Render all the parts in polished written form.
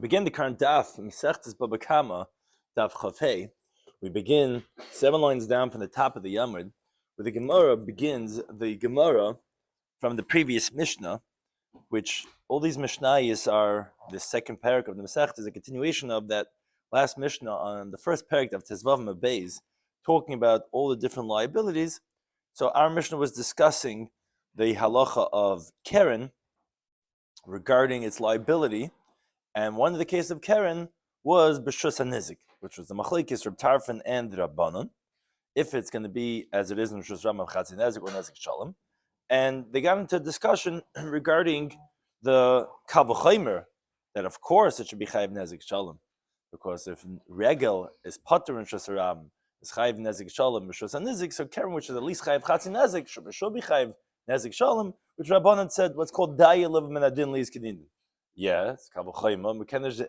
Begin the current Daf, Mesechtes Bava Kama Daf Chafei. We begin 7 lines down from the top of the Yamud, where the Gemara begins the Gemara from the previous Mishnah, which all these Mishnayos are the second parak of the Mesechtes, is a continuation of that last Mishnah on the first parak of Tezvav Beis, talking about all the different liabilities. So our Mishnah was discussing the halacha of Keren regarding its liability. And one of the cases of Keren was B'shus HaNizik, which was the Machlekes Reb Tarfon and the Rabbanon, if it's going to be as it is in B'shus Rabban Chatzi Nezik or Nezik Shalom. And they got into a discussion regarding the Kavachomer, that of course it should be Chayiv Nezik Shalom, because if Regel is Pater in B'shus Rabban, is Chayiv Nezik Shalom, B'shus HaNizik, so Keren, which is at least Chayiv Chatzi Nezik, should be Chayiv Nezik Shalom, which Rabbanon said what's called Daya Lev Min Adin Liz Kedin. Yes, Kavachomer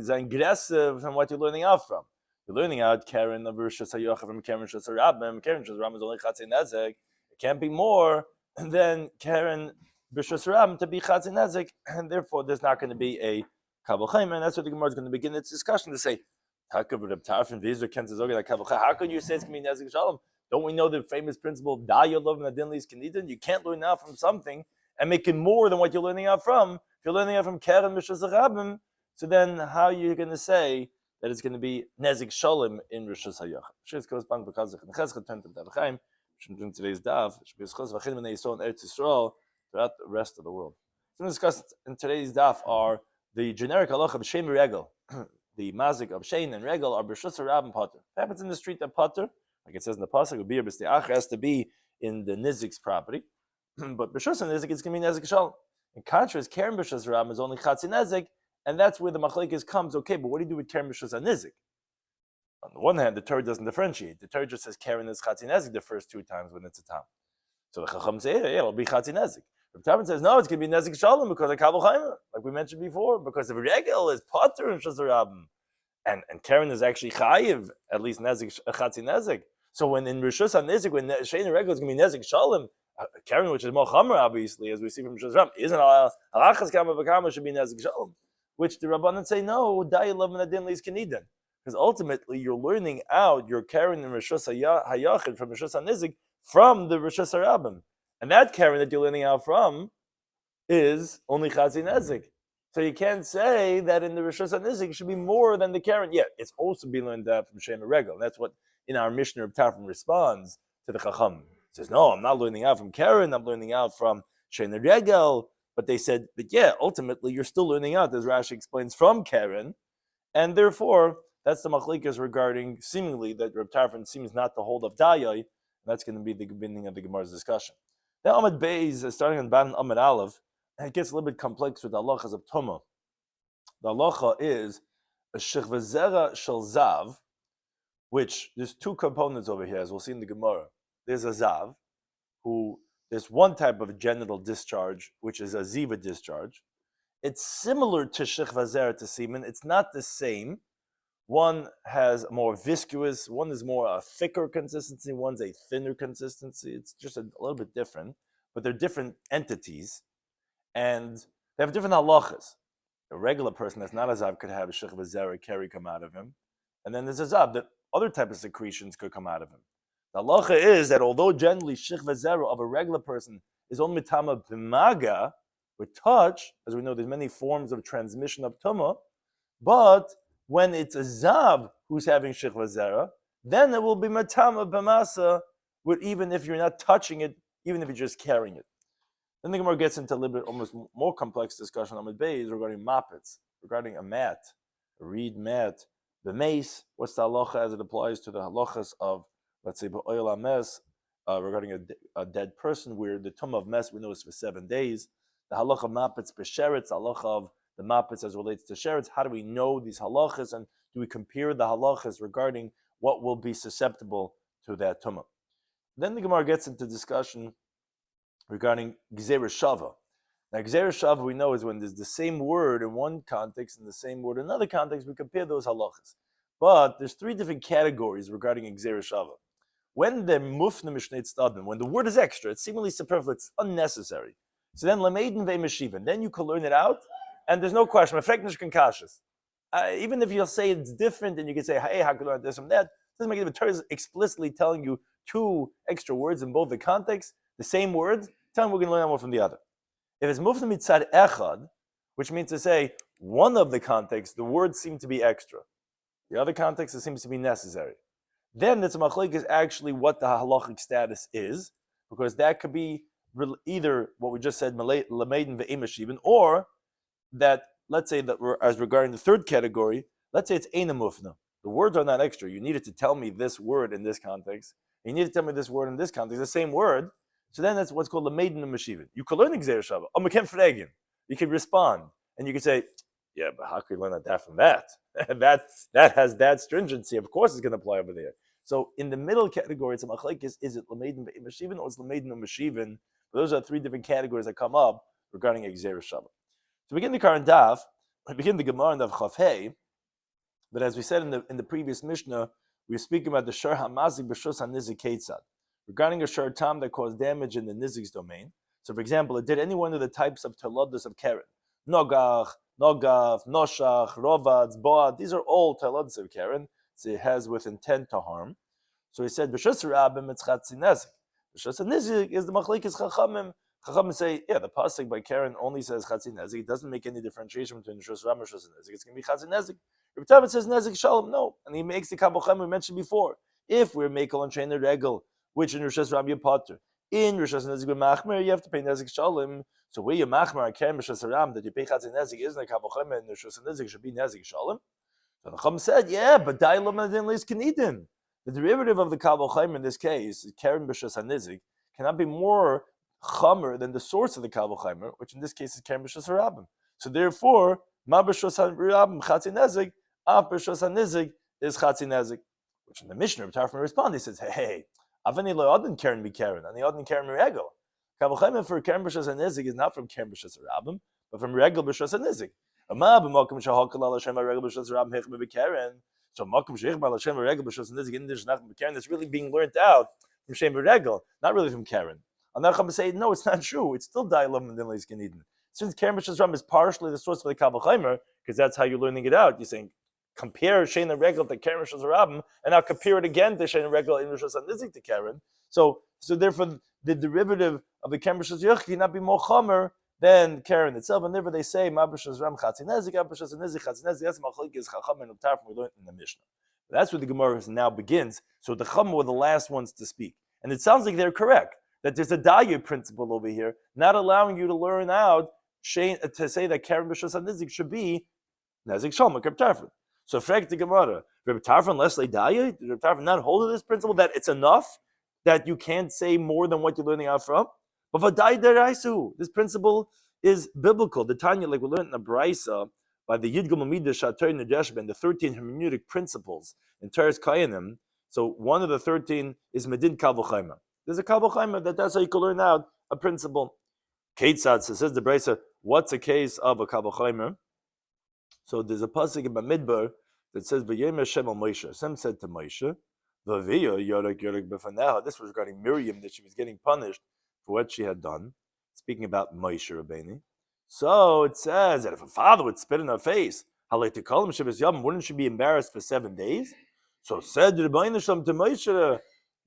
is aggressive from what you're learning out from. You're learning out Keren of Rosh Hashanah from Keren Rosh Hashanah. Keren Rosh Hashanah is only Chatzei Nezek. It can't be more than Keren Rosh Hashanah to be Chatzei Nezek, and therefore there's not going to be a Kavachomer. And that's what the Gemara is going to begin its discussion to say. How could you say it's going to be Nezek Shalom? Don't we know the famous principle of Daya Lov Nadin Lis Kanidin? You can't learn out from something and make it more than what you're learning out from. If you're learning out from Keren Mishas Rabim, so then how are you going to say that it's going to be Nezik Shalom in Rosh Hashanah? Shis corresponds because the Chesed turned to Daf Chaim, which is doing today's Daf, should be Chesed V'Chim and Yisrael and Eretz Yisrael throughout the rest of the world. So we discussed in today's Daf are the generic halacha of Shem Regel, the mazik of Shein and Regel are B'Shus Rabim Potter. If it happens in the street of Potter, like it says in the pasuk, Ubir B'Steach has to be in the Nizik's property. But B'shus HaNizik is going to be Nezik Shalom. In contrast, Keren B'shus HaRabim is only Chatzi Nezik, and that's where the Machlekes comes. Okay, but what do you do with Keren B'shus HaNizik? On the one hand, the Torah doesn't differentiate. The Torah just says Keren is Chatzi Nezik the first 2 times when it's a tam. So the Chacham say, yeah, it'll be Chatzi Nezik. The Tarfon says, no, it's going to be Nezik Shalom because of Kavachomer, like we mentioned before, because if Regel is Potter in B'shus HaRabim, and Keren is actually Chayiv, at least Nezik Chatzi Nezik. So when in Rishus HaNizik, when Shein and Regel is going to be Nezik Shalom, Keren, which is more Chamer, obviously, as we see from Shazram, isn't Halachas Kama Bakama should be Nezik Shalom, which the Rabbanan say, no, Daya Lev Min Adin Liz Kenidan. Because ultimately, you're learning out your Keren and Rishus HaYachid from Rishus HaNizik from the Rishus HaRabim. And that Keren that you're learning out from is only Chatzi Nezik. So you can't say that in the Rishus HaNizik should be more than the Keren. Yet, it's also being learned out from Shem and Regel. That's what in our Mishnah of Tarfon responds to the Chacham. He says, no, I'm not learning out from Keren, I'm learning out from Shein and Regel. But they said, but yeah, ultimately you're still learning out, as Rashi explains, from Keren. And therefore, that's the Machlekes regarding seemingly that Reb Tarfon seems not to hold of Dayai. And that's going to be the beginning of the Gemara's discussion. Now, Amud Beis, starting on Ban Amud Aleph, it gets a little bit complex with the halachas of Tumah. The halacha is a shechvazera shel zav, which there's 2 components over here, as we'll see in the Gemara. There's a zav, who there's one type of genital discharge, which is a ziva discharge. It's similar to shechvazera to semen. It's not the same. One has more viscous, one is more a thicker consistency, one's a thinner consistency. It's just a little bit different, but they're different entities, and they have different halachas. A regular person that's not a zav could have a shechvazera keri come out of him, and then there's a zav that other type of secretions could come out of him. The halacha is that although generally shechvazera of a regular person is only mitama b'maga, with touch, as we know there's many forms of transmission of tumah, but when it's a zav who's having shechvazera, then it will be matama b'masa, with even if you're not touching it, even if you're just carrying it. Then the Gemara gets into a little bit almost more complex discussion on Beis regarding mappets, regarding a mat, a reed mat, the mace. What's the halacha as it applies to the halachas of, let's say, ba'oil mes, regarding a dead person, where the tumah of mes we know is for 7 days. The halacha of mappets b'sheretz, the halacha of the mappets as relates to sheretz. How do we know these halachas, and do we compare the halachas regarding what will be susceptible to that tumah? Then the Gemara gets into discussion regarding Gzeira Shava. Now, Gzeira Shava we know is when there's the same word in one context and the same word in another context, we compare those halachas. But there's 3 different categories regarding Gzeira Shava. When the mufna mishneit stadin, when the word is extra, it's seemingly superfluous, it's unnecessary. So then lameidin ve'meshivan, then you can learn it out And there's no question. Even if you'll say it's different, and you can say, hey, how could I learn this from that? It doesn't make it. The Torah is explicitly telling you two extra words in both the contexts, the same words. Tell them we're going to learn one from the other. If it's mufta mitzad echad, which means to say one of the contexts, the words seem to be extra. The other context, it seems to be necessary. Then the tzemach is actually what the halachic status is, because that could be either what we just said, lameidin ve'imashivin, or that, let's say that as regarding the third category, let's say it's eina mufna. The words are not extra. You needed to tell me this word in this context. You need to tell me this word in this context, the same word. So then that's what's called lameidin ve'imashivin. You could learn Gzeir Shava. You could respond, and you could say, yeah, but how could you learn that from that? that has that stringency. Of course, it's going to apply over there. So in the middle category, it's a machlekes. Is it lameidin ve'imashivin or is lameidin ve'imashivin? Those are three different categories that come up regarding Gzeir Shava. To begin the current daf, we begin the Gemara in Daf Chaf Hey. But as we said in the previous Mishnah, we were speaking about the shor hamazik b'shus hanizik keitzad, regarding a shor tam that caused damage in the nizik's domain. So, for example, it did any one of the types of telodos of keren, nogach, nogaf, noshach, rovads, boad. These are all telodos of keren. So it has with intent to harm. So he said b'shus rabim it's chatzi nezik. B'shus hanizik is the machlekes chachamim. Chachamim say, yeah, the pasuk by Karen only says chatzi nezik. It doesn't make any differentiation between Rishus Ram and Rishus Nezik. It's going to be chatzi nezik. Rabbi Tabit says nezik shalom. No, and he makes the kabochem we mentioned before. If we're makel and train the regel, which in Rishus Ram you potter, in Rishus Nezik with machmer, you have to pay nezik shalom. So where you machmer Karen Rishus Ram that you pay chatzi nezik isn't a kabochem, and Rishus Nezik should be nezik shalom. So the Chacham said, yeah, but dailam adin leis kenidin. The derivative of the kabochem in this case, Karen Rishus Nezik, cannot be more chamer than the source of the Kal V'Chaimer, which in this case is Keren B'Shus HaRabim. So therefore, Ma B'Shus HaRabim Chatzi Nezik, Av B'Shus HaNizik is Chatzi Nezik. Which in the Mishnah, Tarfman responds, he says, hey, Avani Lo Adin Keren Bi Keren, Ani Adin Keren Regel. Kal V'Chaimer for Keren B'Shus HaNizik is not from Keren B'Shus HaRabim, but from Regel B'Shus HaNizik. Ma B'Mokum Shahakal Al Hashem Regel B'Shus HaRabim Hechme B'Keren. So Mokum Sheichma Al Hashem Regel B'Shus HaNizik in Dish Nachm B'Keren is really being learned out from Shem B'Regel, not really from Keren. And the Chacham say, no, it's not true. It's still Dailam and Dinleis Ganeden. Since Keren B'Shus Ram is partially the source of the Kal V'Chaimer, because that's how you're learning it out. You're saying, compare Shein Regel to Keren B'Shus Rabim, and now compare it again to Shein Regel in Rishus HaNizik to Keren. So therefore, the derivative of the Keren B'Shus Yoch cannot be more Chomer than Keren itself. And therefore they say, Ma B'Shus Ram Chatzi Nezik, Ma B'Shus HaNizik Chatzi Nezik. That's Machlokes Chacham and Utar from we learned in the Mishnah. But that's where the Gemara now begins. So the Chacham were the last ones to speak. And it sounds like they're correct. That there's a Daya principle over here, not allowing you to learn out to say that Keren B'Shus HaNizik should be Nezik Shalom, Reb Tarfon. So, Frek the Gemara, Reb Tarfon, Leslie Daya, did Reb Tarfon not hold to this principle that it's enough that you can't say more than what you're learning out from? But V'dai Deraisu, this principle is biblical. The Tanya, like we learned in the Braisa, by the Yid Gimel Midah Shator Nedesh and the 13 hermeneutic principles in Teres Kayanim. So, one of the 13 is Medin Kal V'Chaimer. There's a Kal V'Chaimer that's how you can learn out a principle. Keitzad says the Braisa, what's a case of a Kal V'Chaimer? So there's a pasuk in Bamidbar that says, "V'yem Hashem al Moshe." Hashem said to Moshe, "V'viya yorek yorek b'faneha." This was regarding Miriam, that she was getting punished for what she had done. Speaking about Moshe Rabbeinu. So it says that if a father would spit in her face, wouldn't she be embarrassed for 7 days? So said Rabbeinu Shalom to Moshe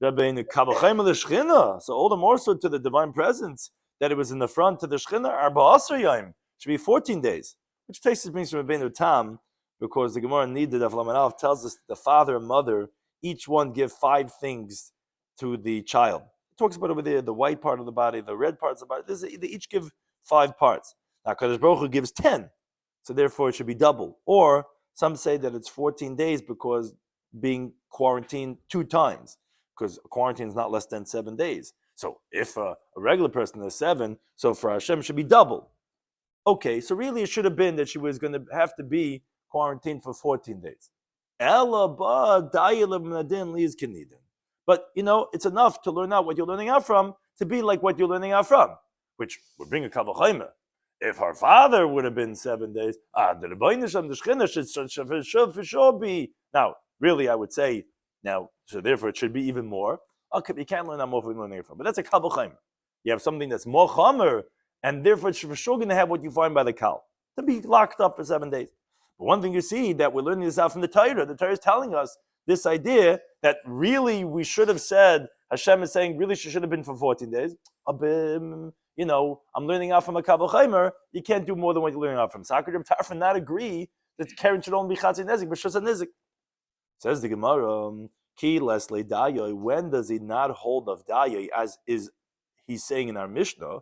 Rabbeinu, Kavachayim l'Shechina. So all the more so to the divine presence that it was in the front to the Shechina. Arba Asar Yom should be 14 days, which takes us brings from Rabbeinu Tam, because the Gemara needed of Laman tells us the father and mother each one give 5 things to the child. It talks about over there the white part of the body, the red parts of the body. They each give 5 parts. Now Kadosh Baruch Hu gives 10, so therefore it should be double. Or some say that it's 14 days because being quarantined 2 times. Because quarantine is not less than 7 days. So if a regular person is 7, so for Hashem it should be double. Okay, so really it should have been that she was going to have to be quarantined for 14 days. But, it's enough to learn out what you're learning out from, to be like what you're learning out from, which would bring a Kal V'Chaimer. If her father would have been 7 days, the Rebbeinu Shem, the Shechina should for sure be. Now, really, I would say, so therefore it should be even more. Okay, you can't learn that more from learning it from. But that's a Kal V'Chaimer. You have something that's more Chamer, and therefore it's for sure going to have what you find by the Kal. to be locked up for 7 days. But one thing you see that we're learning this out from the Torah. The Torah is telling us this idea that really we should have said, Hashem is saying really she should have been for 14 days. I'm learning out from a Kavod Chaimer. You can't do more than what you're learning out from. So how could Reb Tarfon not agree that Karen should only be Chatzi Nezik, but Shus Nizik? Says the Gemara, Ki Leslie Dayoy, when does he not hold of Dayoy, as is he's saying in our Mishnah,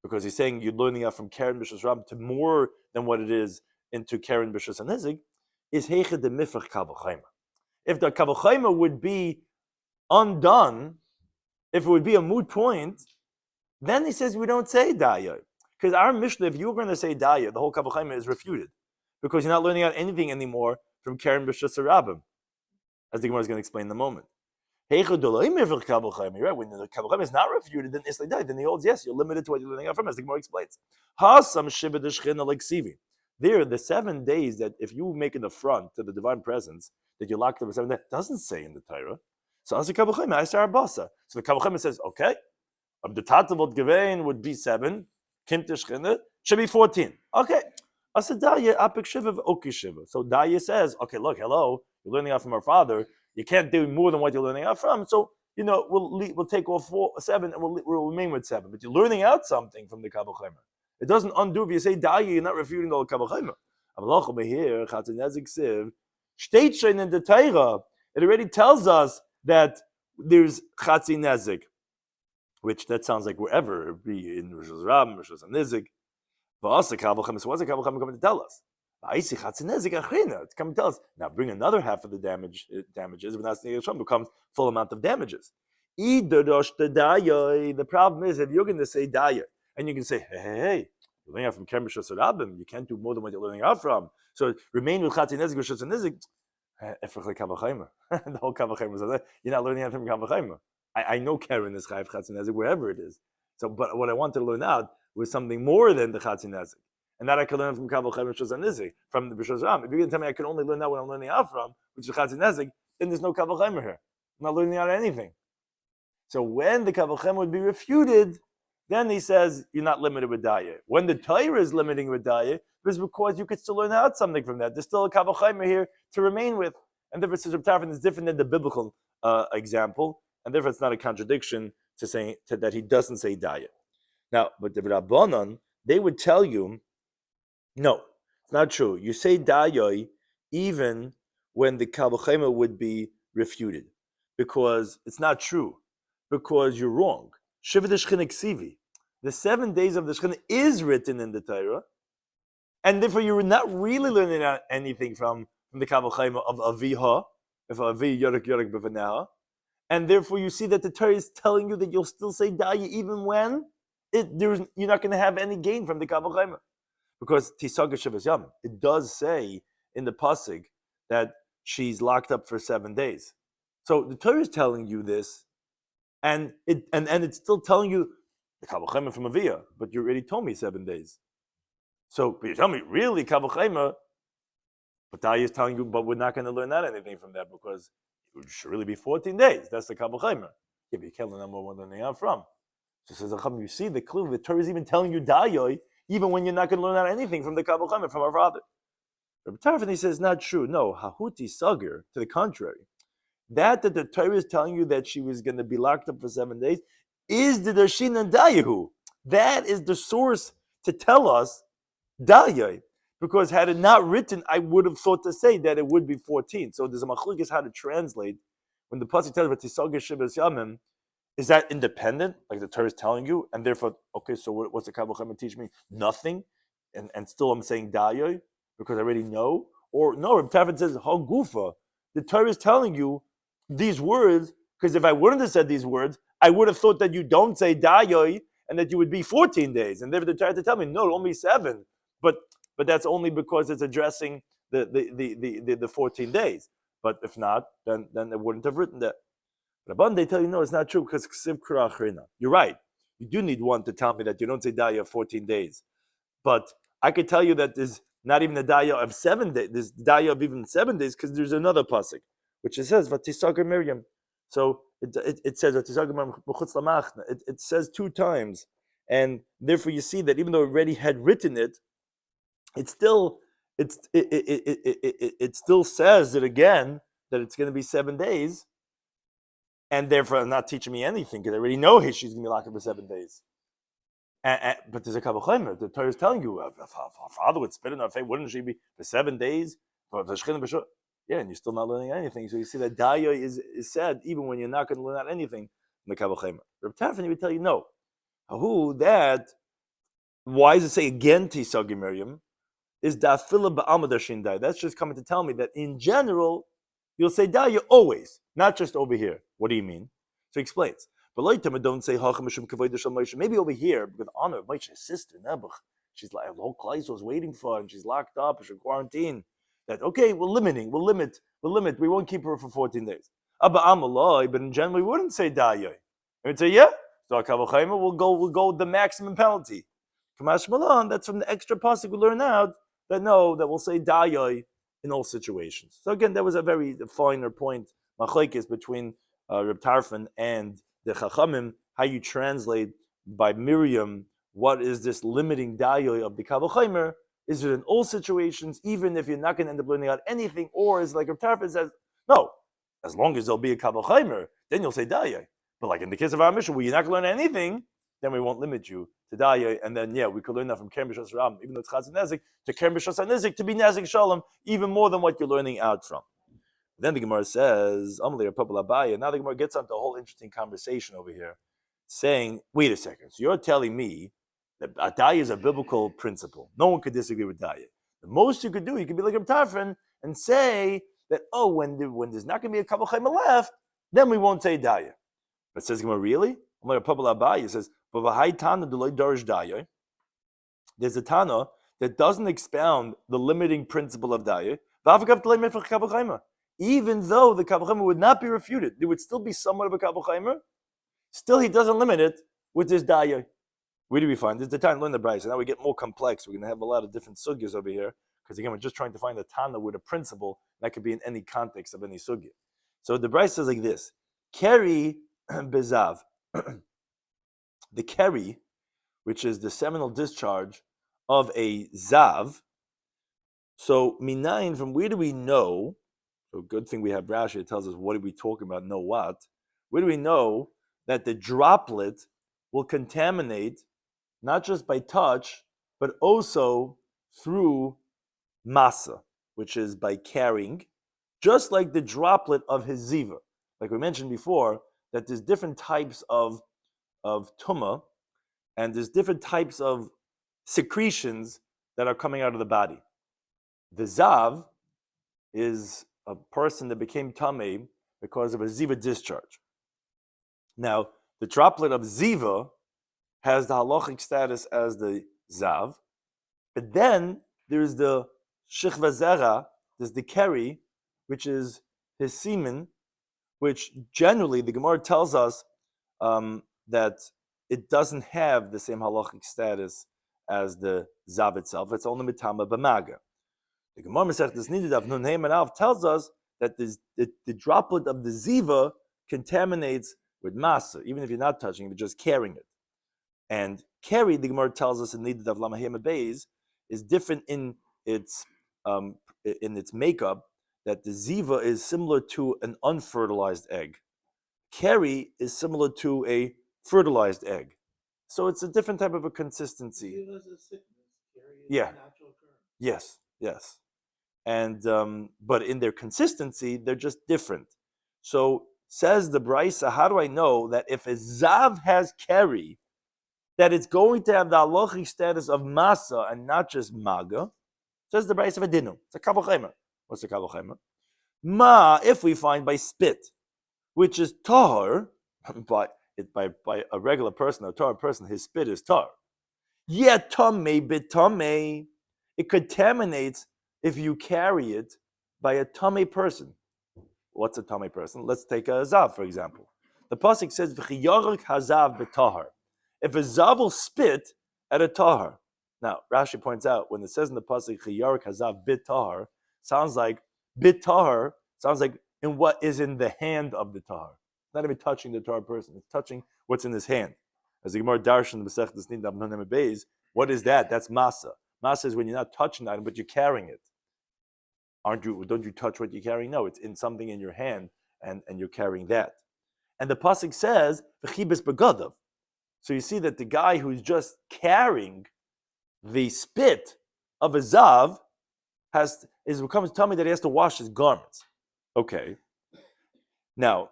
because he's saying you're learning out from Karen B'Shus Ram to more than what it is into Karen B'Shus Nizik, is Heiche de Mifrach Kavod Chaimer. If the Kavod Chaimer would be undone, if it would be a moot point, then he says we don't say Dayoy. Because our Mishnah, if you were going to say Dayoy, the whole Kavod Chaimer is refuted. Because you're not learning out anything anymore from Karen B'Shus Rabim, as the Gemara is going to explain in a moment. Right? When the Kavod Chaimer is not refuted, then he holds, yes, you're limited to what you're learning out from, as the Gemara explains. There, the 7 days that if you make an affront to the divine presence, that you're locked up for 7 days, doesn't say in the Torah. So as the Kavod Chaimer, so the Kavod Chaimer says, okay, the Tatavot Gevein would be 7, Kim Tishchina should be 14. Okay. So Daya says, okay, look, hello, you're learning out from our father. You can't do more than what you're learning out from. So, we'll take off 7 and we'll remain with 7. But you're learning out something from the Kavod Chaimer. It doesn't undo if you say Daya, you're not refuting the whole Kavod Chaimer. State in the Torah, it already tells us that there's Chatzi Nezik, which that sounds like wherever it be in Rosh Hashanah, Rosh Nizik. But also Kavod Chaimer, so what's the Kavod Chaimer coming to tell us? It's coming to tell us, now bring another half of the damages, when that's the becomes full amount of damages. The problem is, if you're going to say Daya, and you can say, hey, you're learning out from Karen B'Shus Rabim, you can't do more than what you're learning out from. So remain with Chatzi Nezik, Shus Nizik, Kavod Chaimer. The whole Kavod Chaimer says, you're not learning out from Kavod Chaimer. I know Karen is Chayiv Chatzi Nezik, wherever it is. So, but what I wanted to learn out was something more than the Chatzi Nezik. And that I could learn from Kavod Chaimer Shus Nizik, from the B'Shus Ram. If you're going to tell me I can only learn out what I'm learning out from, which is Chatzi Nezik, then there's no Kavod Chaimer here. I'm not learning out anything. So when the Kavod Chaimer would be refuted, then he says you're not limited with Daya. When the Torah is limiting with Daya, it's because you could still learn out something from that. There's still a Kavod Chaimer here to remain with. And therefore, Reb Tarfon is different than the biblical example, and therefore it's not a contradiction to saying that he doesn't say Daya. Now, but the Rabbanon, they would tell you, no, it's not true. You say Dayoi even when the Kavod Chaimer would be refuted, because it's not true, because you're wrong. Shiva de Shechina Ksivi, the 7 days of the Shechina is written in the Torah, and therefore you were not really learning out anything from the Kavod Chaimer of Aviha, if Avi Yorek Yorek B'Vaneha, and therefore you see that the Torah is telling you that you'll still say Daya even when you're not going to have any gain from the Kavod Chaimer. Because Tisaga Shavas Yam, it does say in the pasuk that she's locked up for 7 days. So the Torah is telling you this, and it's still telling you the Kavod Chaimer from Aviyah, but you already told me 7 days. So, but you tell me really Kavod Chaimer, but Daya is telling you, but we're not going to learn out anything from that because it should really be 14 days. That's the Kavod Chaimer. Yeah, but you can't learn out more what learning out from. So says you see the clue. The Torah is even telling you Dayoi, even when you're not going to learn out anything from the Kavod Chaimer, from our father. Rabbi Tarfon, he says, not true. No, Hahuti Sagir, to the contrary. That the Torah is telling you that she was going to be locked up for 7 days is the Darshin and Dayahu. That is the source to tell us Dayai. Because had it not written, I would have thought to say that it would be 14. So there's a machlokes how to translate. When the pasuk tells about Tisagir Shibas Yamim, is that independent, like the Torah is telling you, and therefore, okay, so what's the Kavod Chaimer teach me? Nothing, and still I'm saying Dayai because I already know. Or no, Rabbi Tarfon says Hagufa. The Torah is telling you these words because if I wouldn't have said these words, I would have thought that you don't say Dayai and that you would be 14 days. And therefore, the Torah to tell me no, only 7. But that's only because it's addressing the 14 days. But if not, then it wouldn't have written that. Rabban, they tell you, no, it's not true because you're right. You do need one to tell me that you don't say Daya of 14 days. But I could tell you that there's not even a Daya of 7 days. There's Daya of even 7 days because there's another pasuk, which it says, Vatisagar Miriam. So it says, Vatisagar Miriam. It says 2 times. And therefore you see that even though it already had written it, it still it still says that again that it's going to be 7 days, and therefore not teaching me anything because I already know she's going to be locked up for 7 days. But there's a Kavach Chaimer. The Torah is telling you if her father would spit in her face, wouldn't she be for 7 days? Yeah, and you're still not learning anything. So you see that Daya is said even when you're not going to learn out anything in the Kavach Chaimer. Reb Tarfon would tell you no. That why does it say again Tisagi Miriam? Is Dafila Ba'amad Ashin Daya. That's just coming to tell me that in general you'll say Daya always, not just over here. What do you mean? So he explains. But don't say maybe over here because honor of Moshe's sister Nebuch. She's like the whole Kleisel is waiting for her and she's locked up, she's in quarantine. That okay, we'll limit. We won't keep her for 14 days. But in general, we wouldn't say Daya. We'd say, yeah, so Kavach Chaimer we'll go with the maximum penalty. Kamash Malan, that's from the extra pasuk we learn out that we'll say Daya in all situations. So again, that was a very finer point, machlekes between Reb Tarfon and the Chachamim, how you translate by Miriam, what is this limiting Daya of the Kavach Chaimer? Is it in all situations, even if you're not going to end up learning out anything, or is like Reb Tarfon says, no, as long as there'll be a Kavach Chaimer, then you'll say Daya. But like in the case of our mission, where you're not going to learn anything, then we won't limit you to Daya, and then we could learn that from Kerem B'Shas Ram, even though it's Chaz Nezik, to Kerem B'Shas Nezik to be Nezik Shalom, even more than what you're learning out from. Then the Gemara says, now the Gemara gets onto a whole interesting conversation over here, saying, wait a second, so you're telling me that Daya is a biblical principle. No one could disagree with Daya. The most you could do, you could be like Reb Tarfon and say that, when there's not going to be a Kavach Chaimer left, then we won't say Daya. But says Gemara, really? It says, there's a Tana that doesn't expound the limiting principle of Daya, even though the Kavach Chaimer would not be refuted. There would still be somewhat of a Kavach Chaimer. Still, he doesn't limit it with this Daya. Where do we find? There's the time to learn the Bryce. And now we get more complex. We're going to have a lot of different sugyas over here. Because again, we're just trying to find a Tana with a principle that could be in any context of any sugya. So the Bryce says like this. Keri bezav. The keri, which is the seminal discharge of a zav. So minayin, from where do we know? So good thing we have Rashi. It tells us what are we talking about, know what. Where do we know that the droplet will contaminate not just by touch, but also through masa, which is by carrying, just like the droplet of his ziva. Like we mentioned before, that there's different types of tumah, and there's different types of secretions that are coming out of the body. The zav is a person that became tamei because of a ziva discharge. Now, the droplet of ziva has the halachic status as the zav, but then there's the shichva zera, there's the keri, which is his semen, which generally the Gemara tells us that it doesn't have the same halachic status as the zav itself. It's only mitama b'maga. The Gemara Masechet Nidadav Nun Hey Manav tells us that the droplet of the ziva contaminates with masa, even if you're not touching it, but just carrying it. And carry, the Gemara tells us in Nidadav Lamahema Beis, is different in its makeup. That the ziva is similar to an unfertilized egg. Keri is similar to a fertilized egg. So it's a different type of a consistency. Ziva is a sickness. Keri is Yeah. a natural occurrence. Yes. And but in their consistency, they're just different. So says the Brisa, how do I know that if a zav has keri, that it's going to have the halachic status of masa and not just maga? Says the Brisa of Adinu. It's a Kavach Chaimer. What's the Kavach Chaimer? Ma, if we find by spit, which is tar, by a regular person, a tar person, his spit is tar. Yet tamei b'tamei, it contaminates if you carry it by a tamei person. What's a tamei person? Let's take a zav, for example. The pasuk says, "V'chiyarik hazav b'tahar." If a zav will spit at a tahar. Now, Rashi points out, when it says in the pasuk, "Chiyarik hazav b'tahar," sounds like bit tahar, sounds like in what is in the hand of the tahar. Not even touching the tahar person, it's touching what's in his hand. As the Gemara Darshan, the Masechet Nidadav Nun Hey Beis, what is that? That's masa. Masa is when you're not touching the item, but you're carrying it. Don't you touch what you're carrying? No, it's in something in your hand, and you're carrying that. And the pasuk says, "V'chibes begadav." So you see that the guy who's just carrying the spit of a zav becomes tummy that he has to wash his garments. Okay. Now,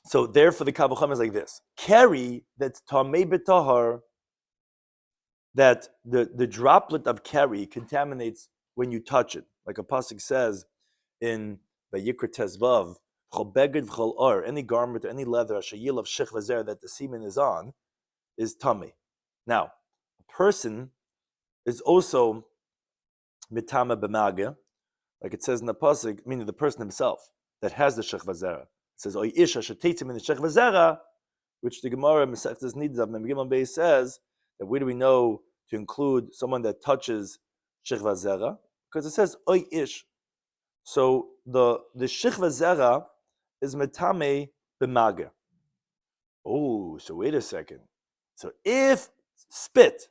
so therefore the Kavacham is like this: carry that's tamei b'tahar, that the droplet of carry contaminates when you touch it. Like a pasuk says in Vayikra Tezvav, "Chol beged v'chol or," any garment or any leather, ashayil of shich vazer, that the semen is on, is tummy. Now, a person is also mitama b'maga, like it says in the pasuk, meaning the person himself that has the shich vazer. It says, "Oy isha shetetzim in the shich vazera," which the Gemara Mesechtes Nidav Memgimel Beis says that where do we know to include someone that touches shich vazera? Because it says oy ish. So the shich vazera is metame b'maga. Oh, so wait a second. So if spit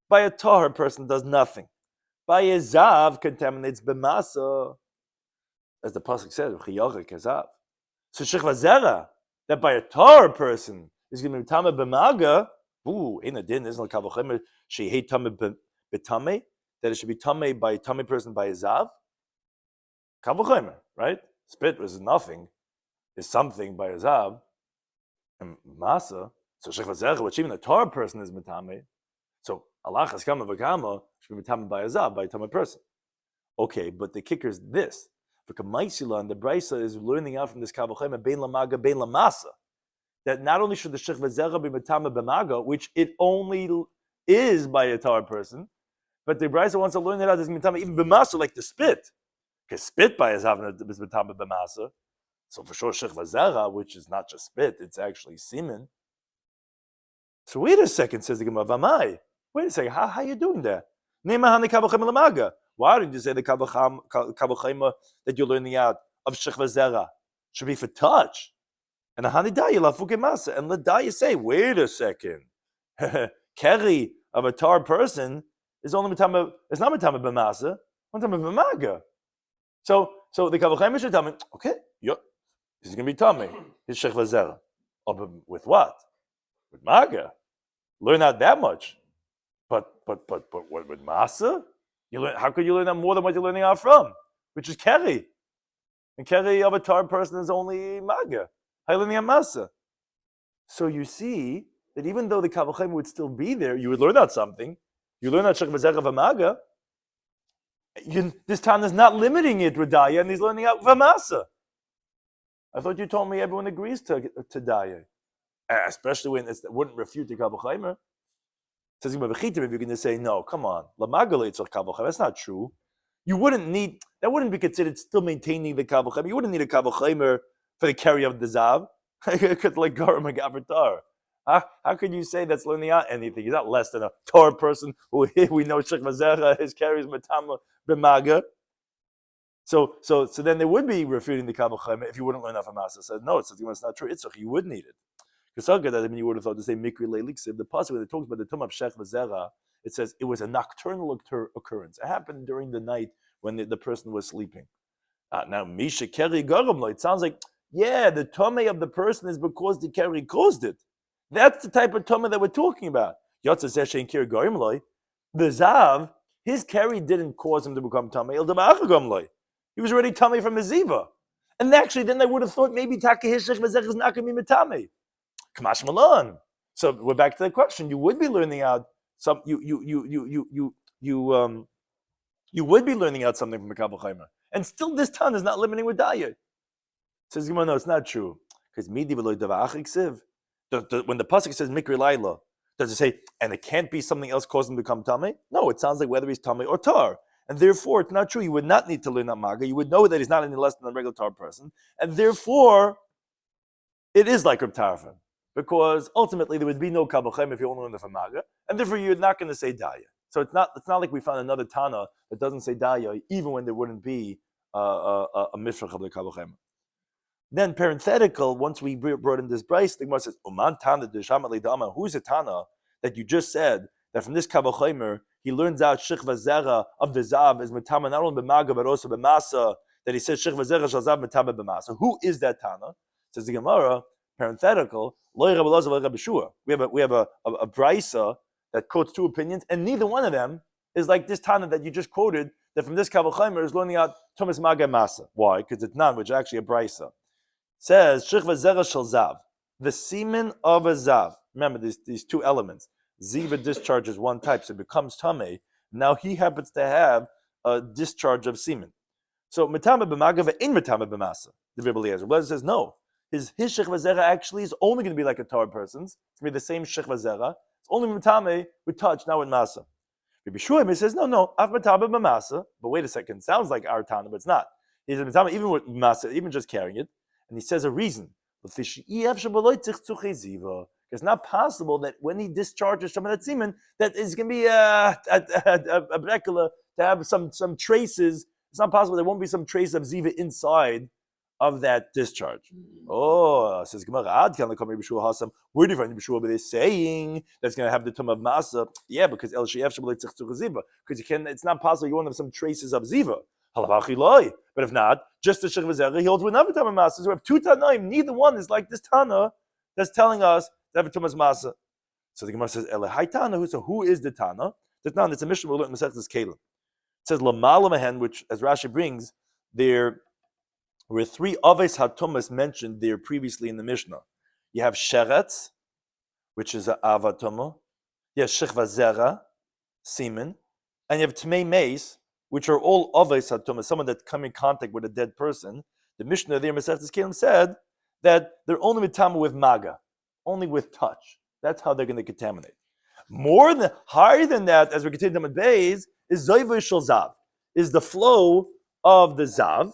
by a tahor person does nothing, by a zav contaminates b'masa, as the pasuk says, "Chiyachik kazav." So shich vazera, that by a tahor person is going to be metame b'maga. Ooh, in a din, isn't it kavachem she hate tame b'tame, that it should be tame by a tame person by a zav? Kavachem, right? Spit was nothing, is something by a zav, and masa. So shich vazera, which even a Torah person is metame. So Allah has kama v'kama should be metame by a zav, by a tame person. Okay, but the kicker is this: because Maisila and the Brisa is learning out from this kavachem bein lamaga bein lamasa, that not only should the shich v'zera be metame b'maga, which it only is by a Torah person, but the Brisa wants to learn it out as metame even b'masa, like the spit, because spit by a zav is metame b'masa. So for sure, shich v'zera, which is not just spit, it's actually semen. So wait a second, says the Gemara, Vamai. Wait a second, how are you doing that? Why didn't you say the kavachema that you're learning out of shich v'zera should be for touch? And the hanidaya lafuke masa, and let daya say, wait a second, keri of a tar person is only metame, it's not metame b'masa, metame b'maga. So the kavachema should tell me, okay, yep, this is going to be tummy, his shich v'zera. Oh, with what? With maga. Learn out that much. But what with masa? How could you learn out more than what you're learning out from? Which is keri. And keri of a tar person is only maga. How are you learning out masa? So you see that even though the kavachem would still be there, you would learn out something. You learn out shech v'zera v'maga. This time is not limiting it with daya, and he's learning out v'masa. I thought you told me everyone agrees to daya. Especially when it wouldn't refute the kavachaymer. Says if you're going to say no, come on, that's not true. You wouldn't need that. Wouldn't be considered still maintaining the kavachaymer. You wouldn't need a kavachaymer for the carry of the zav. Like garam agavar. How could you say that's learning out anything? He's not less than a Torah person who we know shich v'zera, his carries matama b'maga. So then they would be refuting the kavachaymer if you wouldn't learn that from us. I said no, it's not true. You would need it. Because you would have thought to say mikri leiliksiv. The pasuk when it talks about the tum of shech v'zera, it says it was a nocturnal occurrence. It happened during the night when the person was sleeping. Now misha keri garamlo. It sounds like the tummy of the person is because the keri caused it. That's the type of tummy that we're talking about. Yotza zeshein keri garamlo. The zav, his keri didn't cause him to become tummy. He was already tummy from his ziva. And actually, then they would have thought maybe taka his shech v'zera is not going to be mitame. Kamash Malon. So we're back to the question. You would be learning out some. You would be learning out something from the Kabbalah Chaimer, and still this town is not limiting with daya. Says Gemara, no, it's not true because midi v'loy davach iksiv. When the pasuk says mikri laila, does it say and it can't be something else causing him to become tummy? No, it sounds like whether he's tummy or tar, and therefore it's not true. You would not need to learn that maga. You would know that he's not any less than a regular tar person, and therefore it is like Reb Tarfon. Because ultimately there would be no kavachem if you only learn the famaga, and therefore you're not going to say daya. So it's not like we found another tana that doesn't say daya, even when there wouldn't be a mifrach of the kavachem. Then parenthetical, once we brought in this Bryce, the Gemara says, "Uman tana d'shamat le'dama." Who's a tana that you just said that from this kavachemer he learns out Shechva Zera of the Zav is Matama not only b'Maga but also b'Masa, that he says Shechva Zera shal Zav Matama b'Masa. Who is that Tana? Says the Gemara, parenthetical, Lo Rabbi Elazar lo Rabbi Shua. We have a brisa that quotes two opinions, and neither one of them is like this Tana that you just quoted, that from this Kavach Chaimer is learning out Thomas Maga Masa. Why? Because it's not, which is actually a brisa. Says Shechva Zera shal Zav, the semen of a Zav. Remember these two elements. Ziva discharges one type, so it becomes Tameh. Now he happens to have a discharge of semen. So Matama b'Maga in Matama b'Masa. The Rabbi Eliezer says no. His Shechva Zera actually is only going to be like a Torah person's. It's going to be the same Shechva Zera. It's only Matame with touch, not with Masa. Rabbi Shloimy says no. Af Matama b'Masa. But wait a second, sounds like our Tana, but it's not. He says Matama even with Masa, even just carrying it, and he says a reason. It's not possible that when he discharges some of that semen, that is going to be a brekula to have some traces. It's not possible there won't be some trace of ziva inside of that discharge. Oh, says Gemara, where do you find Rabbi Shua? But they're saying that's going to have the tum of masa. Yeah, because because you can. It's not possible you won't have some traces of ziva. But if not, just the Shechva Zera, he holds with another Tama Masa. So we have two Tanaim, neither one is like this Tana that's telling us that have a Tumas Masa. So the Gemara says, Elehai Tana, so who is the Tana? The Tana, it's a Mishnah we learned in Masechtas Kalim. It says, Lamala Mehen, which, as Rashi brings, there were three Aves HaTumas mentioned there previously in the Mishnah. You have Sheretz, which is a Avatuma. You have Shechva Zera, semen. And you have Tmei Meis, which are all Avos HaTumas, someone that come in contact with a dead person. The Mishnah there, Masechtas Kalim, said that they're only mitama with maga, only with touch. That's how they're going to contaminate. Higher than that, as we continue to Beis, is Zoivoy Shel Zav, is the flow of the Zav,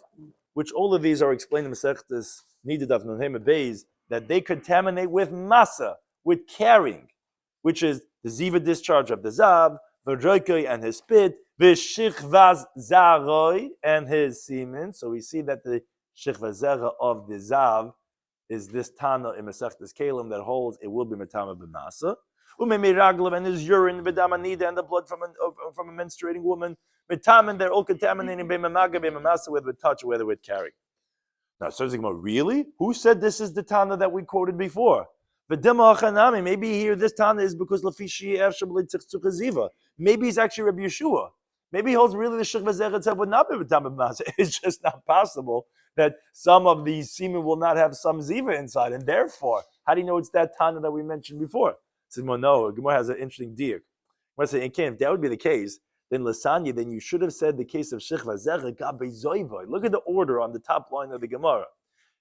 which all of these are explained in Masechtas Nidadav Nunhem Beis, that they contaminate with masa, with carrying, which is the Ziva discharge of the Zav, V'Roikoi and his spit, V'Shichvaz Zaroi and his semen. So we see that the Shechva Zera of the Zav is this Tana in Masechtas Kalim that holds it will be Matama b'Masa. Umemi Raglav and his urine, V'Damanida and the blood from a menstruating woman. Mitaman, they're all contaminating B'Mamaga, B'Mamasa, whether with touch or whether with carry. Now, so really? Who said this is the Tana that we quoted before? Maybe here this Tana is because maybe he's actually Rabbi Yeshua. Maybe he holds really the Shechva Zera itself would not be Matama b'Masa. It's just not possible that some of these semen will not have some ziva inside, and therefore, how do you know it's that Tana that we mentioned before? Says, well, no, Gemara has an interesting diak. Gemara says, if that would be the case, then Lasanya, then you should have said the case of Shechva Zera Gabe Zoivoi. Look at the order on the top line of the Gemara.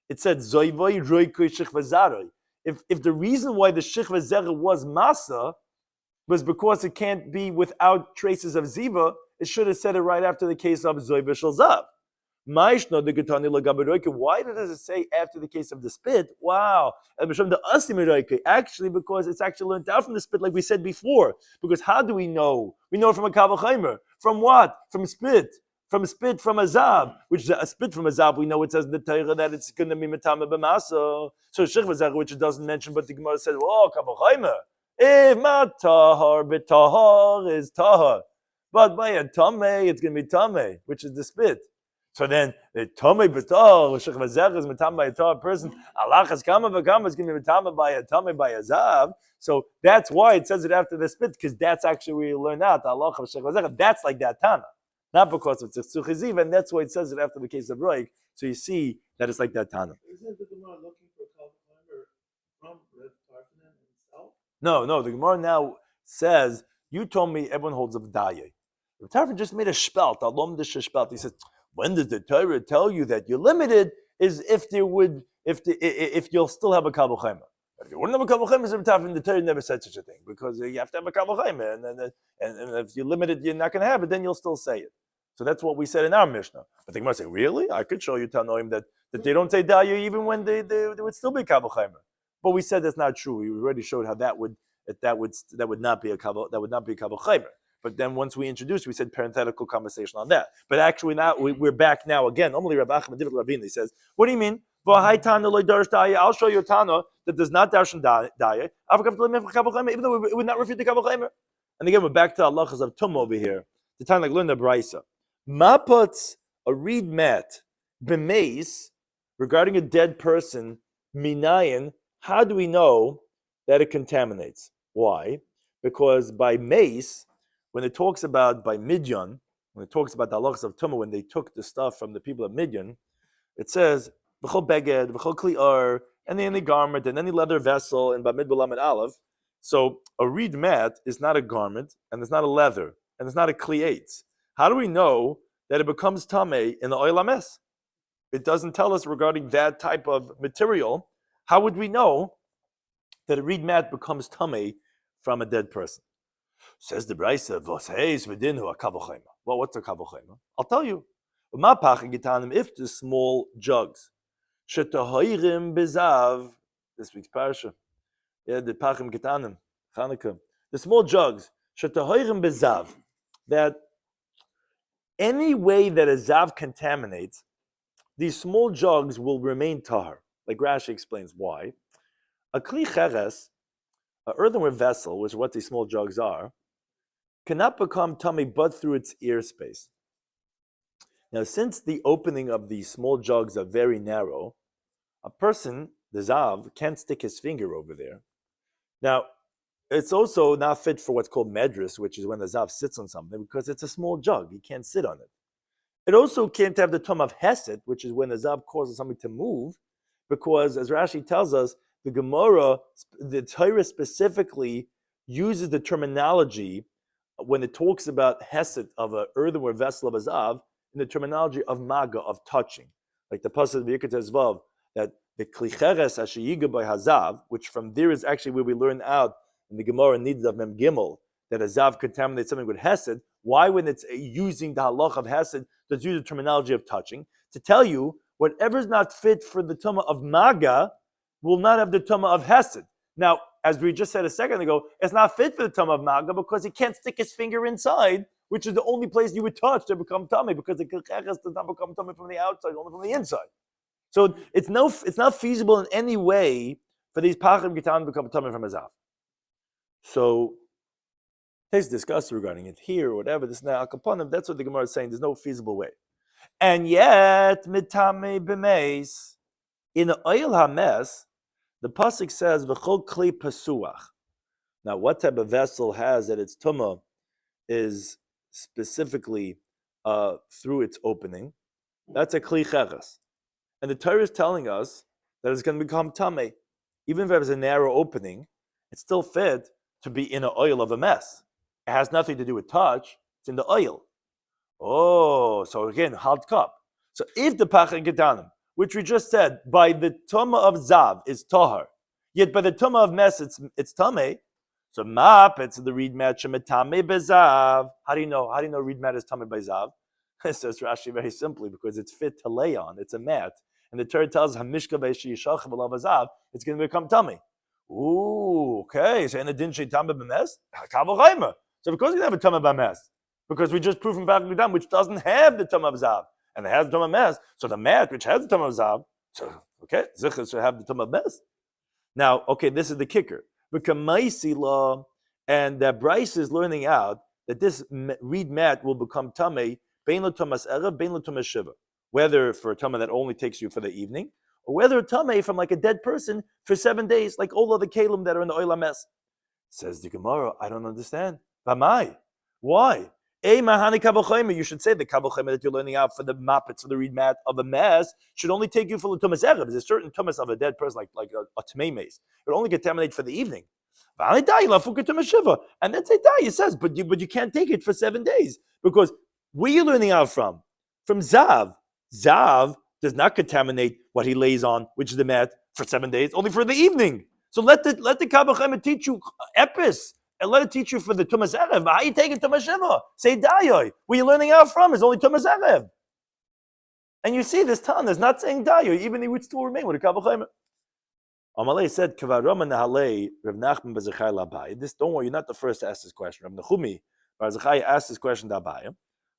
It said Zoivoi Roikoi Shechva Zaroi. If the reason why the Shechva Zera was Masa was because it can't be without traces of ziva, it should have said it right after the case of Zoiva Shel Zav. Why does it say after the case of the spit? Wow. Actually, because it's actually learned out from the spit, like we said before. Because how do we know? We know from a Kavachaimer. From what? From spit. From spit from a zav, which is a spit from a zav, we know it says in the Torah that it's going to be Matama b'Masa. So Shechva Zera, which it doesn't mention, but the Gemara says, oh, Kavachaimer. If not tahar, but tahar is tahar. But by a tameh, it's going to be tameh, which is the spit. So then, the tameh b'tahar, Shechva Zera is matama by a tahar person. Alachas kama v'kama is going to be matama by a tameh by a zav. So that's why it says it after the spit, because that's actually where you learn out. Allah of Shechva Zera. That's like that Tana. Not because of Tzitzuch Ziv, and that's why it says it after the case of Roik. So you see that it's like that Tana. Isn't the Gemara looking for a Kalvachimer from Reb Tarfanan himself? No. The Gemara now says, you told me everyone holds of Daye. Reb Tarfanan just made a spelt, alom de shespelt. He says, when does the Torah tell you that you're limited? Is if you'll still have a Kalvachimer. If you wouldn't have a Kalvachimer, Reb Tarfanan, the Torah never said such a thing, because you have to have a Kalvachimer, and if you're limited, you're not going to have it, then you'll still say it. So that's what we said in our Mishnah. But the Gemara say, really? I could show you Tanoim that they don't say Daya even when they would still be Kavachaimer. But we said that's not true. We already showed how that would not be a Kavachaimer. But then once we introduced, we said parenthetical conversation on that. But actually now we're back now again. Normally Rabbi Achmed Divot Rabbeinu says, what do you mean? I'll show you a Tana that does not darshan Daya, even though it would not refute the Kavachaimer. And again, we're back to halachas of tum over here. The time like learn the brisa. Ma puts a reed mat b'meis regarding a dead person minayin. How do we know that it contaminates? Why? Because by mace, when it talks about by Midyan, when it talks about the halachas of tumah, when they took the stuff from the people of Midyan, it says v'chol beged, v'chol kli'ar, any garment and any leather vessel in Bamid B'Lamed Aleph. So a reed mat is not a garment, and it's not a leather, and it's not a kli'etz. How do we know that it becomes tameh in the oil hames? It doesn't tell us regarding that type of material. How would we know that a reed mat becomes tameh from a dead person? Says the Brisa, well, what's a kavochema? I'll tell you. If the small jugs, bezav, this week's parasha, the pachim getanim, Chanukah, the small jugs, bezav, that any way that a zav contaminates, these small jugs will remain tahar. Like Rashi explains why. A kli cheres, an earthenware vessel, which is what these small jugs are, cannot become tummy but through its ear space. Now, since the opening of these small jugs are very narrow, a person, the zav, can't stick his finger over there. Now, it's also not fit for what's called medris, which is when the zav sits on something, because it's a small jug. He can't sit on it. It also can't have the tum of hesed, which is when the zav causes something to move, because as Rashi tells us, the Gemara, the Torah specifically uses the terminology when it talks about hesed of an earthenware vessel of a zav, in the terminology of maga, of touching. Like the pasuk of Yikot Ezvav, that the klicheres asheyiga by hazav, which from there is actually where we learn out in the Gemara needed of Mem Gimel, that a zav contaminates something with hesed. Why, when it's using the halach of hesed, does use the terminology of touching? To tell you, whatever is not fit for the tumah of maga will not have the tumah of hesed. Now, as we just said a second ago, it's not fit for the tumah of maga because he can't stick his finger inside, which is the only place you would touch to become tummy, because the kilcheres does not become tummy from the outside, only from the inside. So it's not feasible in any way for these pachim gitan to become tummy from a zav. So there's discussion regarding it here or whatever. This is not al-kaponim. That's what the Gemara is saying. There's no feasible way. And yet, mitame b'meis, in the oil hames, the pasuk says v'chol kli pasuach. Now, what type of vessel has that its tumah is specifically through its opening? That's a kli cheres. And the Torah is telling us that it's going to become tameh. Even if it has a narrow opening, it's still fit to be in an oil of a mess. It has nothing to do with touch. It's in the oil. Oh, so again, hard cup. So if the pachim getanim, which we just said, by the tumah of zav is tahar, yet by the tumah of mess it's tameh. So map, it's the reed mat shemetame bezav. How do you know? How do you know reed mat is tameh by zav? It says Rashi very simply, because it's fit to lay on. It's a mat, and the Torah tells hamishka beishiyishach v'lav zav. It's going to become tameh. Ooh, okay. So in the din tameh b'mes, kavachayma. So of course you have a tameh b'mes, because we just proved from Bava Kama Daf, which doesn't have the tameh of zav, and it has the tameh mes. So the mat which has the tameh of zav, so okay, zichur should have the tameh of mes. Now, okay, this is the kicker. V'kamaisi law, and that Bryce is learning out that this reed mat will become tameh bein lo tamas erev, bein lo tamas shiva, whether for a tameh that only takes you for the evening, or whether a tameh from like a dead person for 7 days, like all other kalim that are in the oil hames. Says the Gemara, I don't understand. V'amai? Why? You should say the kavochema that you're learning out for the mappets, for the reed mat of a mess, should only take you for the tumas erev. There's a certain tumas of a dead person, like a tmei mace. It only contaminate for the evening. And then say it says, but you can't take it for 7 days, because where are you learning out from? From zav. Zav does not contaminate what he lays on, which is the mat, for 7 days, only for the evening. So let the kavochema teach you epis. And let it teach you for the Tumas Erev. How you taking Tumas Shiva? Say Dayoy. Where you're learning out from is only Tumas Erev. And you see this Tan is not saying Dayoy, even he would still remain with a Kavachayim. Amalei said, Kavarama Nahalei, Rav Nachman Bazachai Labai. This, don't worry, you're not the first to ask this question. Rav Nachumi Bazachai asked this question to Abai.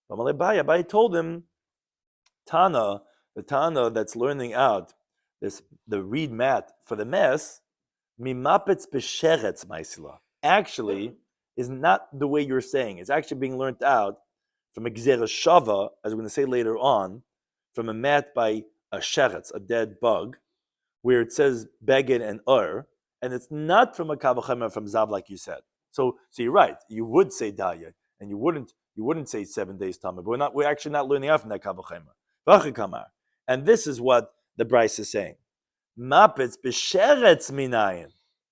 Amalei Abai told him, the Tana that's learning out the reed mat for the mess, Mimapetz Besheretz Maisila. Actually, is not the way you're saying. It's actually being learned out from a gzera shava, as we're going to say later on, from a mat by a sheretz, a dead bug, where it says beged and and it's not from a kavachema from zav like you said. So you're right. You would say daya, and you wouldn't say 7 days tamid. But we're actually not learning out from that kavachema. And this is what the Bryce is saying. Mapitz b'sheretz minayin.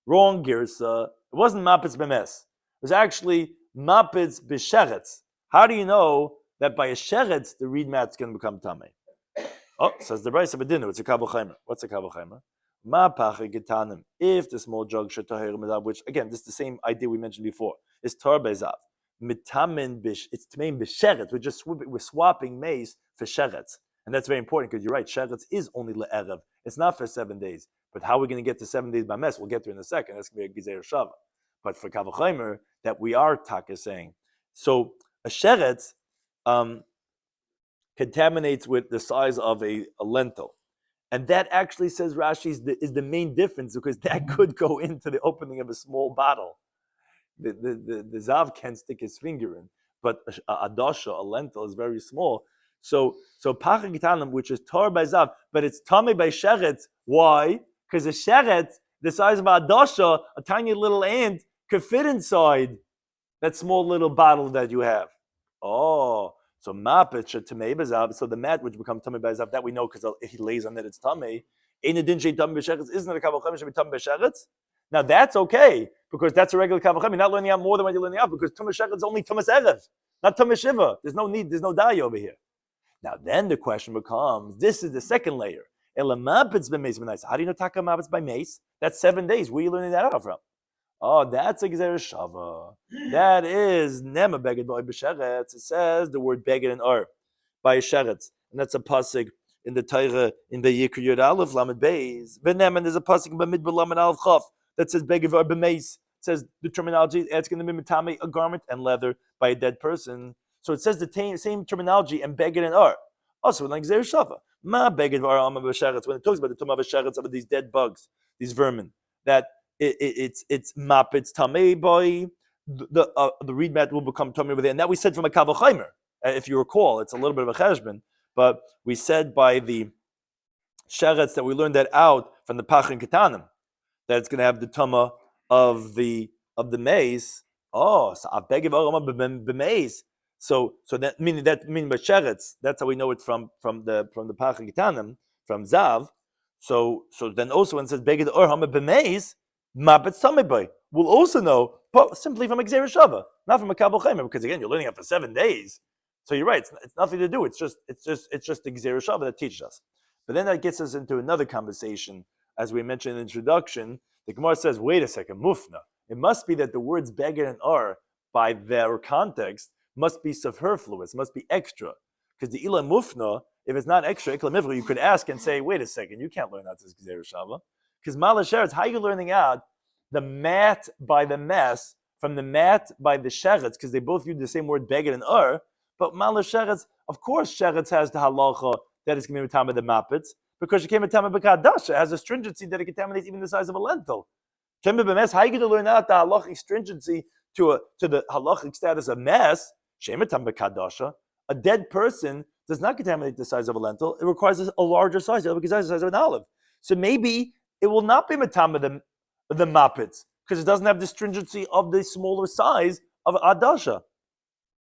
Wrong girsa. It wasn't mapitz b'mes. It was actually mapitz b'sheretz. How do you know that by a sheretz the reed mat's going to become tamei? Oh, says the Bryce of Adinu, it's a kavachema. What's a kavachema? Ma pache getanim. If the small jug should tahir mezav, which again, this is the same idea we mentioned before, is tar bezav. Mitamin bish, it's tmein b'sheretz. We're swapping maize for sheretz. And that's very important because you're right, sheretz is only le'erev. It's not for 7 days. But how are we going to get to 7 days by mess? We'll get to in a second. That's going to be a gizer shava. But for kavachaymer, that we are taka saying. So a sheretz contaminates with the size of a lentil. And that actually, says Rashi, is the main difference because that could go into the opening of a small bottle. The zav can stick his finger in. But a dasha, a lentil, is very small. So pachah gitanim, which is tar by zav, but it's tamei by sheretz. Why? Because a sheretz, the size of a dasha, a tiny little ant, could fit inside that small little bottle that you have. Oh, so mapet tamei by zav. So the mat which becomes tamei by zav, that we know because he lays on it, it's tamei. Ein adin shei tamei b'sheretz. Isn't it a kavachem should be tamei b'sheretz? Now that's okay because that's a regular kavachem. You're not learning out more than what you're learning out because tamei sheretz is only tamei erev, not tamei shiva. There's no need. There's no dye over here. Now then the question becomes, this is the second layer. How do you know taka mabitz by mace? That's 7 days. Where are you learning that out from? Oh, that's a gzer shava. That is nema beged by b'sheretz. It says the word beged and by sheretz. And that's a pasuk in the Torah in the Yikr Yud Aleph Lamed Beis. Benem, there's a pasuk by Midbar Lamed Aleph Chaf that says beged by b'mace. It says the terminology, it's going to be mitame, a garment and leather by a dead person. So it says the same terminology and beged and also like Gzer Shava. Ma beged v'ar amma b'sheretz. When it talks about the tumah b'sheretz of these dead bugs, these vermin, that it's mapitz tamei boy, the reed mat will become tamei over there. And that we said from a kavachaymer. If you recall, it's a little bit of a cheshbon, but we said by the sheretz that we learned that out from the pachin ketanim that it's going to have the tumah of the maize. Oh, so I beged v'ar amma b'maize. So that meaning by sheretz, that's how we know it from the pachah gitanim, from zav. So then also when it says beged or hama b'meiz, mabet samei, we'll also know simply from a gzer shava, not from a kabel chaymer, because again you're learning it for 7 days. So you're right, it's nothing to do. It's just the gzer shava that teaches us. But then that gets us into another conversation, as we mentioned in the introduction. The Gemara says, wait a second, mufna. It must be that the words beged and by their context must be superfluous, must be extra. Because the ila mufna, if it's not extra, you could ask and say, wait a second, you can't learn out this gzer shava. Because mala sheretz, how are you learning out the mat by the mess from the mat by the sheretz? Because they both use the same word beged and but mala sheretz, of course sheretz has the halacha that it's going to be matama the mapitz, because she came matama b'kadasha, has a stringency that it contaminates even the size of a lentil. How are you going to learn out the halachic stringency to the halachic status of mess? A dead person does not contaminate the size of a lentil. It requires a larger size. It requires the size of an olive. So maybe it will not be matama the mapitz because it doesn't have the stringency of the smaller size of adasha.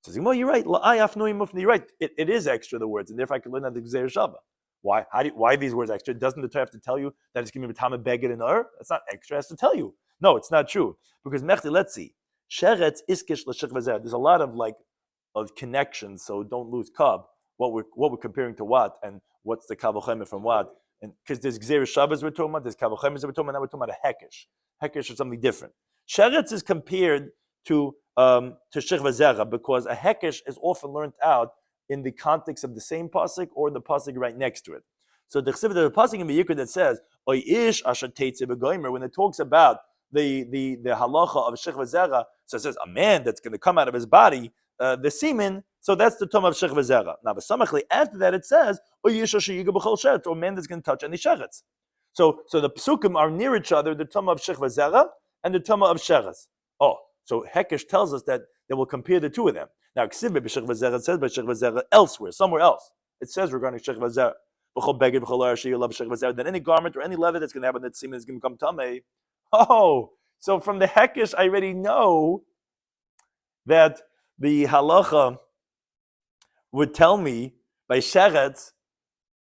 So well, you're right. You're right. It is extra, the words, and therefore I can learn that the gzer shava. Why? Why are these words extra? Doesn't the Torah have to tell you that it's going to be matama beged and That's not extra. It has to tell you. No, it's not true because mechti. Let's see. Sheretz iskish l'shich v'zer. There's a lot of connections, so don't lose kab. What we're comparing to what, and what's the kavochem from what, and because there's gzer shabbos we're talking about, there's kavochem we're talking about, now we're talking about a hekesh. Hekesh is something different. Sheretz is compared to shich v'zera because a hekesh is often learned out in the context of the same pasuk or the pasuk right next to it. So the pasuk in the Yikr that says oy ish asher teitze b'goymer, when it talks about the halacha of shich v'zera, so it says a man that's going to come out of his body. The semen, so that's the tom of shech v'zera. Now, after that, it says, or a man that's going to touch any sheretz. So the psukim are near each other, the tom of shech v'zera and the tom of sheretz. Oh, So Hekesh tells us that they will compare the two of them. Now, Ksiv b'shech v'zera, it says b'shech v'zera elsewhere, somewhere else. It says regarding shech v'zera, b'chol beged b'chol ar she'yul b'shech v'zera, that any garment or any leather that's going to have on that semen is going to become tamei. Oh, so from the Hekesh, I already know that the halacha would tell me by sheretz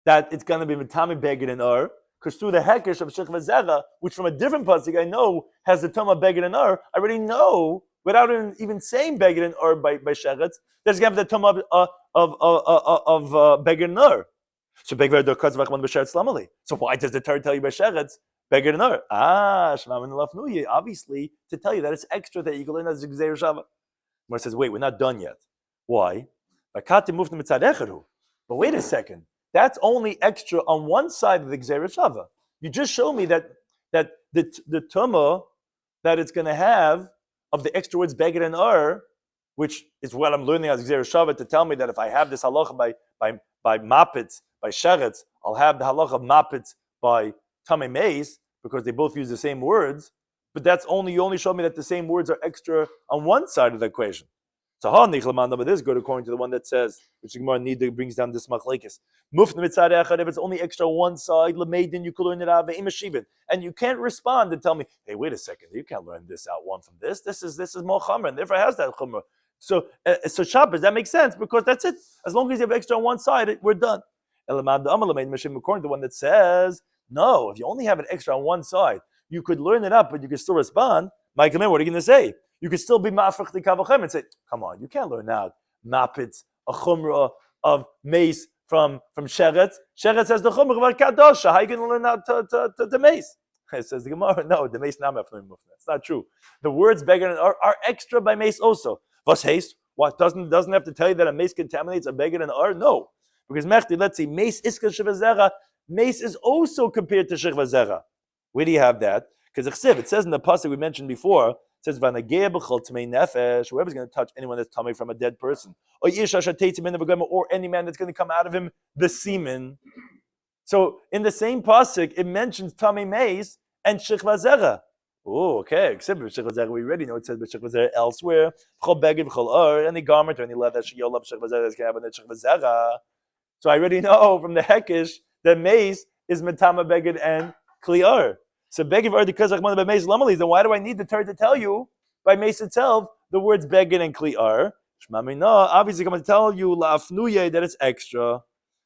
that it's going to be mitami beged and ar, because through the Hekesh of shech v'zera, which from a different pasuk I know has the tama beged and ar, I already know without even saying beged and ar by sheretz, there's going to have the tama of beged and ar. So so why does the Torah tell you by sheretz beged and ar? Obviously to tell you that it's extra that you can learn as gzeir shava. Mar says, wait, we're not done yet. Why? But wait a second. That's only extra on one side of the gzeir shava. You just show me that the tuma that it's going to have of the extra words beged and ar, which is what I'm learning as gzeir shava, to tell me that if I have this halacha by mapitz, by sheretz, I'll have the halacha of mapitz by tamei meis, because they both use the same words. But that's only, you only show me that the same words are extra on one side of the equation. So but this is good according to the one that says, which the Gemara Nida brings down this machlekes. If it's only extra on one side, then you can learn it out of and you can't respond and tell me, hey, wait a second, you can't learn this out one from this. This is more chumrah, and therefore it has that chumrah. So Shabbos, that makes sense, because that's it. As long as you have extra on one side, we're done. According to the one that says, no, if you only have an extra on one side, you could learn it up, but you can still respond. Mike, what are you going to say? You could still be mafrach the kavachem and say, come on, you can't learn out mapitz, a chumrah of mace from sheretz. Sheretz says the chumrah of kadosha. How are you going to learn out to mace? It says the Gemara, no, the mace not mafnei mufna. It's not true. The words beged are extra by mace also. Vas haste? What doesn't have to tell you that a mace contaminates a beged and ar? No, because mechti, let's see, mace iska shevazera. Mace is also compared to shevazera. Where do you have that? Because it says in the pasuk we mentioned before, it says nefesh, whoever's going to touch anyone that's tummy from a dead person, or any man that's going to come out of him the semen. So in the same pasuk, it mentions tamei meis and shechvazera. Oh, okay. Except for shechvazera, we already know it says shechvazera elsewhere. Any garment or any leather sheyolab shechvazera is going to have a shechvazera. So I already know from the hekesh that meis is metama beged and kliar. So beged already because by meis lamali. Then why do I need the Torah to tell you by meis itself the words beged and kliar? Shmamina, obviously, I'm going to tell you la'afnuye that it's extra.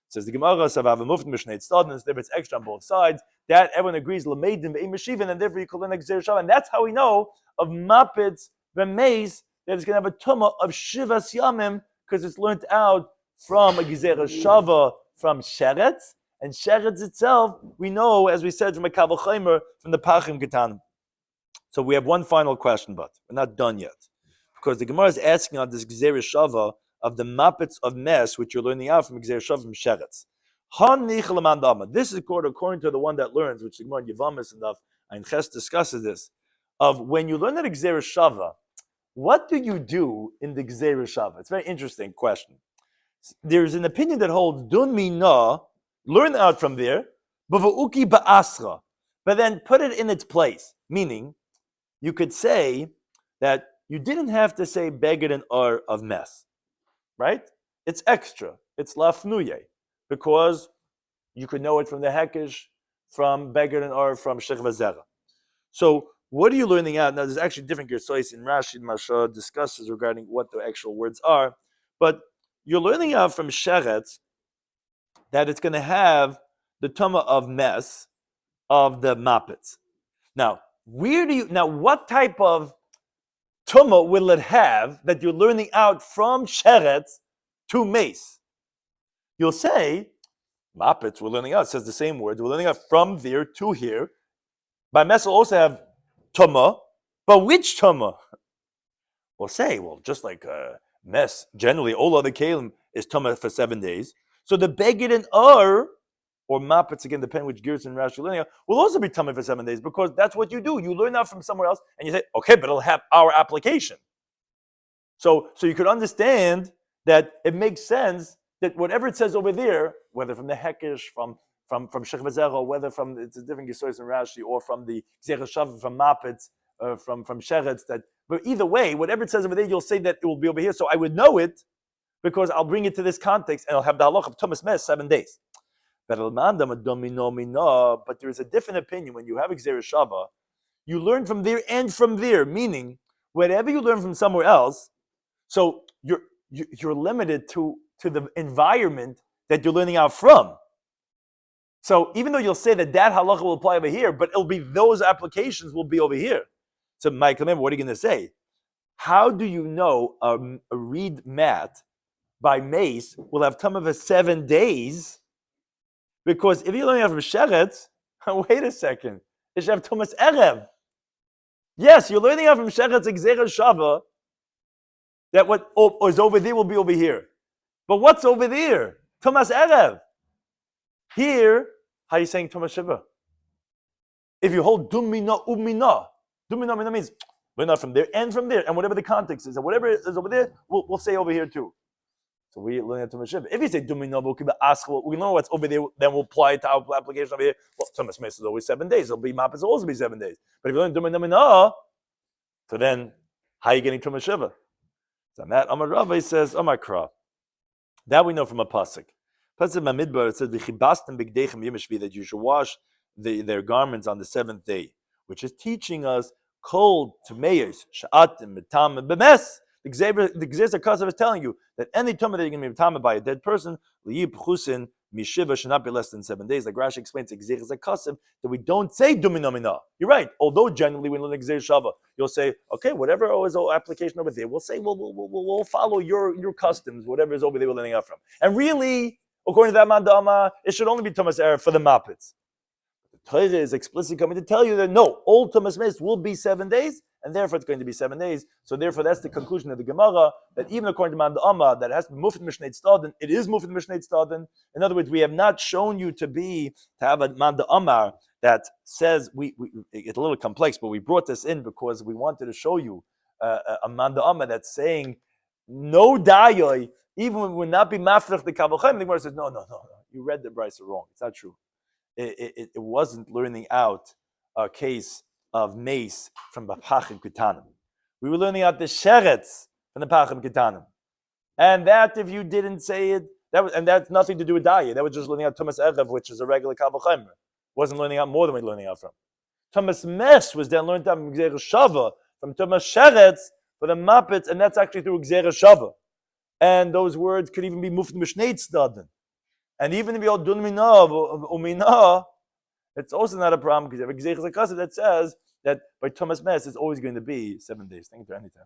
Says the Gemara, Savav Muft Mishnei Tzadin, if it's extra on both sides, that everyone agrees Lameidim Ve'im Meshivin, and therefore you call it an Gzeir Shava. And that's how we know of Mapitz V'Meis that it's going to have a tumah of Shivas Yamim, because it's learnt out from a Gzeir Shava from Sheretz, and Sheretz itself we know, as we said, from a Kaval Chaimer from the Pachim Ketanim. So we have one final question, but we're not done yet, because the Gemara is asking on this Gzeir Shava of the Mapitz of Mes, which you're learning out from Gzeir Shava from Sheretz. This is according to the one that learns, which the Gemara in Yevamis and Daf Ein Ches discusses this, of when you learn that Gzeir Shava, what do you do in the Gzeir Shava? It's a very interesting question. There's an opinion that holds Dun Mina, learn out from there, Bavauki Ba'asra, but then put it in its place. Meaning, you could say that you didn't have to say Beged and Ar of Mes. Right? It's extra. It's lafnuye, because you could know it from the hekesh, from beged and ar, from shech v'zera. So what are you learning out? Now there's actually different gersois in Rashi and Marsha discusses regarding what the actual words are, but you're learning out from sheretz that it's going to have the tumah of mes of the mapitz. Now what type of tumah will it have that you're learning out from sheretz to mace? You'll say, mapitz, we're learning out, it says the same word, we're learning out from there to here. By mes will also have tumah, but which tumah? We'll say, just like mes, generally all other kalim is tumah for 7 days. So the beged and ar, or mapitz, again, depending which gears and Rashi learning, will also be tummy for 7 days, because that's what you do. You learn out from somewhere else, and you say, okay, but it'll have our application. So you could understand that it makes sense that whatever it says over there, whether from the hekesh, from Shech V'Zera, whether from it's a different gears and Rashi, or from the Gzeir Shava from mapitz sheretz. That, but either way, whatever it says over there, you'll say that it will be over here. So I would know it because I'll bring it to this context and I'll have the halach of tumas mes 7 days. But there is a different opinion when you have Gzeira Shava. You learn from there and from there, meaning whatever you learn from somewhere else. So you're limited to the environment that you're learning out from. So even though you'll say that halacha will apply over here, but it'll be those applications will be over here. So Mike, remember, what are you going to say? How do you know a reed mat by mace will have tumah for 7 days? Because if you're learning out from sheretz, wait a second, it should have tumas erev. Yes, you're learning out from sheretz Gzeira Shava that what is over there will be over here. But what's over there? Tumas erev. Here, how are you saying tumas shiva? If you hold dumina umina, dumina means we're not from there and from there, and whatever the context is, and whatever is over there, we'll say over here too. So we learn at tumas shiva. If you say dumina we know what's over there, then we'll apply it to our application over here. Well, tumas mes is always 7 days. It'll be mapis will also be 7 days. But if you learn dumina, so then how are you getting tumas shiva? So that Amar Rava says Amar Kra. That we know from a pasuk. Pasuk Mamidbar, it says v'chibastem bigdeichem yimishvi, that you should wash their garments on the 7th day, which is teaching us cold tomatoes sha'atim mitam and bemes. The Gzeira Kasav is telling you that any tumah that you're going to be mitam by a dead person, liyib chusin mishiva, should not be less than 7 days. Like Rashi explains, Gzeira Kasav, that we don't say duminamina. You're right. Although generally when we learn Gzeira Shava, you'll say, okay, whatever is application over there, we'll say we'll follow your customs, whatever is over there we're learning out from. And really, according to that mandama, it should only be tumas erev for the mappets. The Torah is explicitly coming to tell you that no, all tumas mes will be 7 days, and therefore it's going to be 7 days. So therefore that's the conclusion of the Gemara, that even according to mandama, that has to be mufid mishnei tzadin, it is mufid mishnei tzadin. In other words, we have not shown you to have a mandama that says, it's a little complex, but we brought this in because we wanted to show you a mandama that's saying no dayoy, even when we would not be mafrech the Kavachim. The Gemara says, no, you read the brisa wrong. It's not true. It wasn't learning out a case of mace from the Pachim Kitanim. We were learning out the sheretz from the Pachim Kitanim. And that, if you didn't say it, and that's nothing to do with daya. That was just learning out Tumas Erev, which is a regular Kavachim. Wasn't learning out more than we're learning out from. Tumas Mesh was then learned out from Gzeira Shava, from Tumas Sheretz for the Muppets, and that's actually through Gzeira Shava. And those words could even be mufed mishnei tzadin. And even if you're dun mina umina, it's also not a problem because you have a Gzeira Kasav that says that by Tumas Mes it's always going to be 7 days. Thank you for anytime.